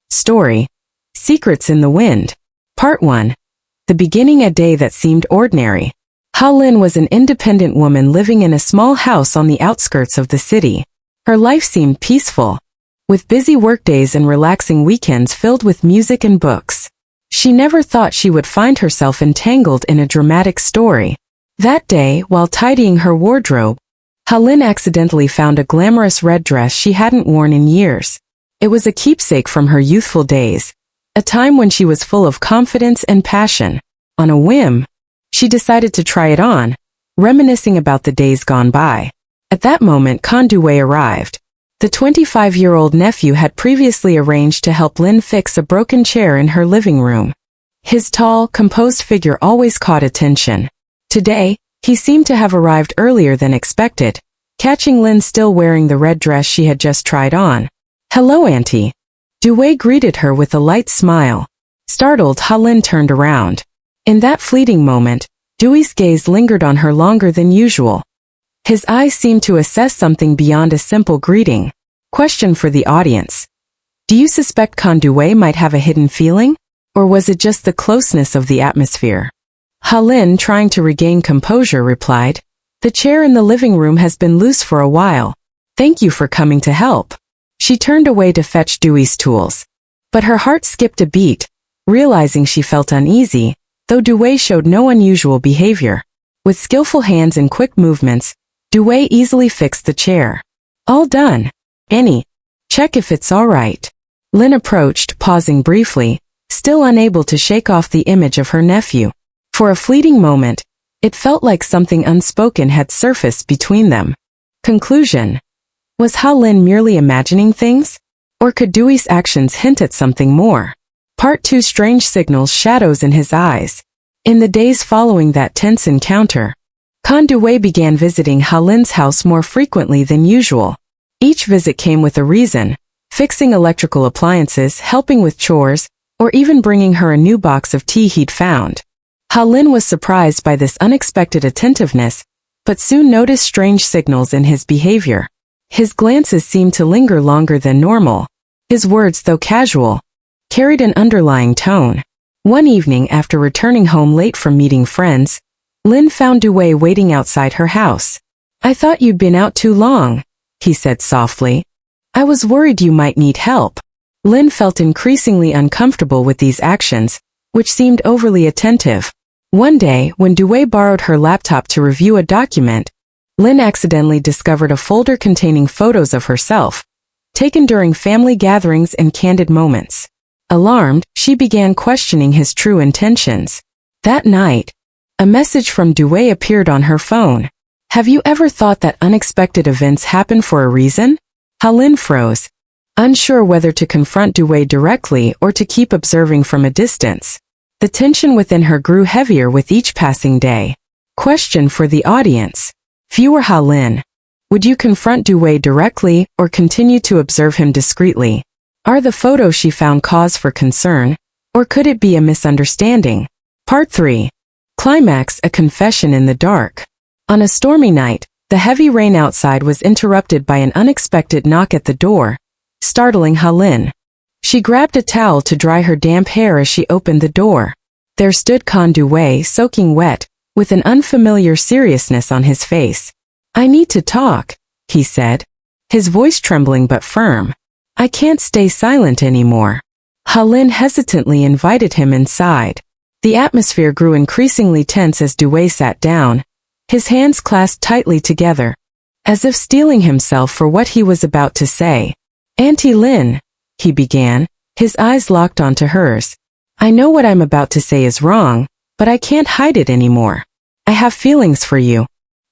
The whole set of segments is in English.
Story, Secrets in the Wind. Part 1. The beginning a day that seemed ordinary. Ha-Lin was an independent woman living in a small house on the outskirts of the city. Her life seemed peaceful, with busy workdays and relaxing weekends filled with music and books. She never thought she would find herself entangled in a dramatic story. That day, while tidying her wardrobe, Ha-Lin accidentally found a glamorous red dress she hadn't worn in years. It was a keepsake from her youthful days, a time when she was full of confidence and passion. On a whim, she decided to try it on, reminiscing about the days gone by. At that moment, Conduway arrived. The 25-year-old nephew had previously arranged to help Lin fix a broken chair in her living room. His tall, composed figure always caught attention. Today, he seemed to have arrived earlier than expected, catching Lin still wearing the red dress she had just tried on. "Hello, Auntie." Duwei greeted her with a light smile. Startled, Ha-Lin turned around. In that fleeting moment, Dui's gaze lingered on her longer than usual. His eyes seemed to assess something beyond a simple greeting. Question for the audience. Do you suspect Conduwei might have a hidden feeling? Or was it just the closeness of the atmosphere? Ha-Lin, trying to regain composure, replied, "The chair in the living room has been loose for a while. Thank you for coming to help." She turned away to fetch Dui's tools. But her heart skipped a beat, realizing she felt uneasy, though Duwei showed no unusual behavior. With skillful hands and quick movements, Duwei easily fixed the chair. "All done. Annie, check if it's all right." Lin approached, pausing briefly, still unable to shake off the image of her nephew. For a fleeting moment, it felt like something unspoken had surfaced between them. Conclusion. Was Ha-Lin merely imagining things? Or could Dui's actions hint at something more? Part 2. Strange signals, shadows in his eyes. In the days following that tense encounter, Conduwei began visiting Ha-Lin's house more frequently than usual. Each visit came with a reason, fixing electrical appliances, helping with chores, or even bringing her a new box of tea he'd found. Ha-Lin was surprised by this unexpected attentiveness, but soon noticed strange signals in his behavior. His glances seemed to linger longer than normal. His words, though casual, carried an underlying tone. One evening, after returning home late from meeting friends, Lin found Duwei waiting outside her house. "I thought you'd been out too long," he said softly. "I was worried you might need help." Lin felt increasingly uncomfortable with these actions, which seemed overly attentive. One day, when Duwei borrowed her laptop to review a document, Lin accidentally discovered a folder containing photos of herself, taken during family gatherings and candid moments. Alarmed, she began questioning his true intentions. That night, a message from Duwei appeared on her phone. "Have you ever thought that unexpected events happen for a reason?" Ha-Lin froze, unsure whether to confront Duwei directly or to keep observing from a distance. The tension within her grew heavier with each passing day. Question for the audience. Viewer Ha-Lin. Would you confront Duwei directly or continue to observe him discreetly? Are the photos she found cause for concern, or could it be a misunderstanding? Part 3. Climax, a confession in the dark. On a stormy night, the heavy rain outside was interrupted by an unexpected knock at the door, startling Ha-Lin. She grabbed a towel to dry her damp hair as she opened the door. There stood Conduwei, soaking wet, with an unfamiliar seriousness on his face. "I need to talk," he said, his voice trembling but firm. "I can't stay silent anymore." Ha-Lin hesitantly invited him inside. The atmosphere grew increasingly tense as Duwei sat down, his hands clasped tightly together, as if steeling himself for what he was about to say. "Auntie Lin," he began, his eyes locked onto hers. "I know what I'm about to say is wrong, but I can't hide it anymore. I have feelings for you.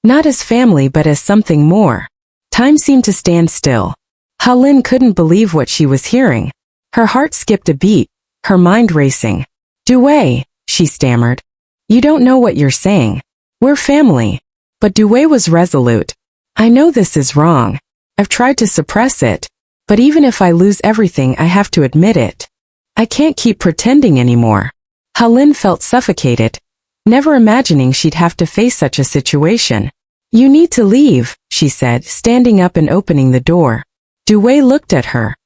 Not as family but as something more." Time seemed to stand still. Ha-Lin couldn't believe what she was hearing. Her heart skipped a beat, her mind racing. "Duwei," she stammered. "You don't know what you're saying. We're family." But Duwei was resolute. "I know this is wrong. I've tried to suppress it. But even if I lose everything, I have to admit it. I can't keep pretending anymore." Ha-Lin felt suffocated, never imagining she'd have to face such a situation. "You need to leave," she said, standing up and opening the door. Duwei looked at her.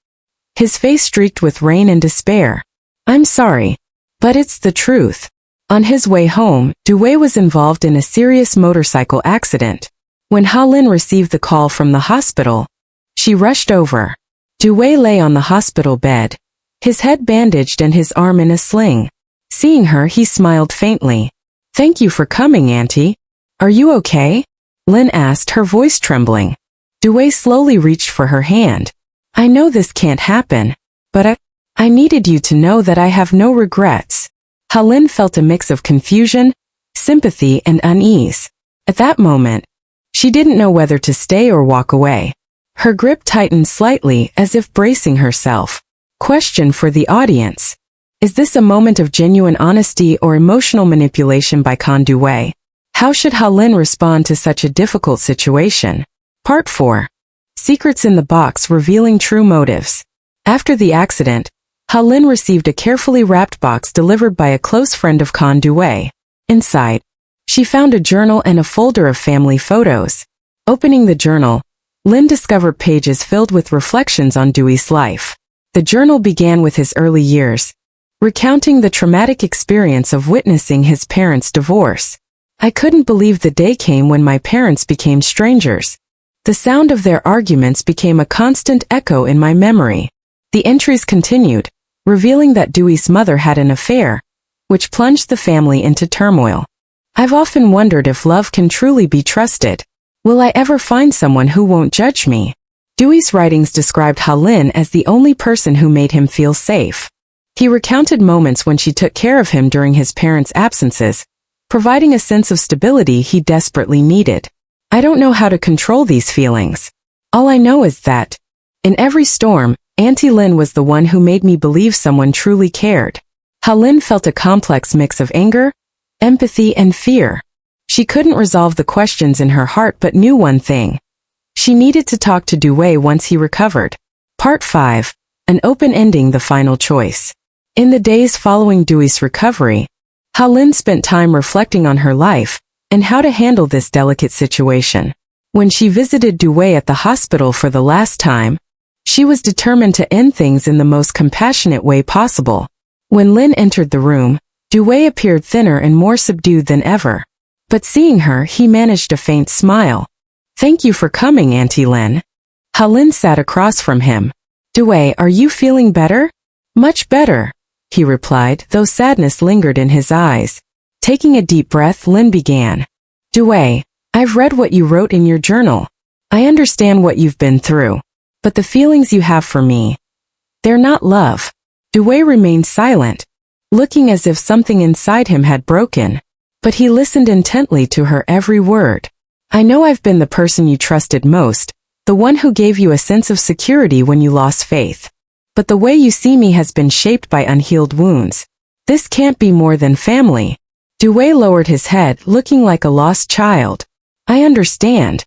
his face streaked with rain and despair. I'm sorry, but it's the truth. On his way home, Dewey was involved in a serious motorcycle accident. When Ha-Lin received the call from the hospital, she rushed over. Dewey lay on the hospital bed, his head bandaged and his arm in a sling. Seeing her, he smiled faintly. Thank you for coming, Auntie. Are you okay? Lin asked, her voice trembling. Dewey slowly reached for her hand. I know this can't happen, but I needed you to know that I have no regrets. Ha-Lin felt a mix of confusion, sympathy, and unease. At that moment, she didn't know whether to stay or walk away. Her grip tightened slightly as if bracing herself. Question for the audience. Is this a moment of genuine honesty or emotional manipulation by Dewey? How should Ha-Lin respond to such a difficult situation? Part 4. Secrets in the Box Revealing True Motives. After the accident, Ha-Lin received a carefully wrapped box delivered by a close friend of Dewey. Inside, she found a journal and a folder of family photos. Opening the journal, Lin discovered pages filled with reflections on Dewey's life. The journal began with his early years, recounting the traumatic experience of witnessing his parents' divorce. I couldn't believe the day came when my parents became strangers. The sound of their arguments became a constant echo in my memory. The entries continued, revealing that Dewey's mother had an affair, which plunged the family into turmoil. I've often wondered if love can truly be trusted. Will I ever find someone who won't judge me? Dewey's writings described Ha-Lin as the only person who made him feel safe. He recounted moments when she took care of him during his parents' absences, providing a sense of stability he desperately needed. I don't know how to control these feelings. All I know is that, in every storm, Auntie Lin was the one who made me believe someone truly cared. Ha-Lin felt a complex mix of anger, empathy, and fear. She couldn't resolve the questions in her heart but knew one thing. She needed to talk to Dewey once he recovered. Part 5. An open ending, the final choice. In the days following Dewey's recovery, Ha-Lin spent time reflecting on her life and how to handle this delicate situation. When she visited Dewey at the hospital for the last time, she was determined to end things in the most compassionate way possible. When Lin entered the room, Dewey appeared thinner and more subdued than ever. But seeing her, he managed a faint smile. Thank you for coming, Auntie Lin. Ha-Lin sat across from him. Dewey, are you feeling better? Much better, he replied, though sadness lingered in his eyes. Taking a deep breath, Lin began. Dewey, I've read what you wrote in your journal. I understand what you've been through. But the feelings you have for me, they're not love. Dewey remained silent, looking as if something inside him had broken. But he listened intently to her every word. I know I've been the person you trusted most, the one who gave you a sense of security when you lost faith. But the way you see me has been shaped by unhealed wounds. This can't be more than family. Dewey lowered his head, looking like a lost child. I understand.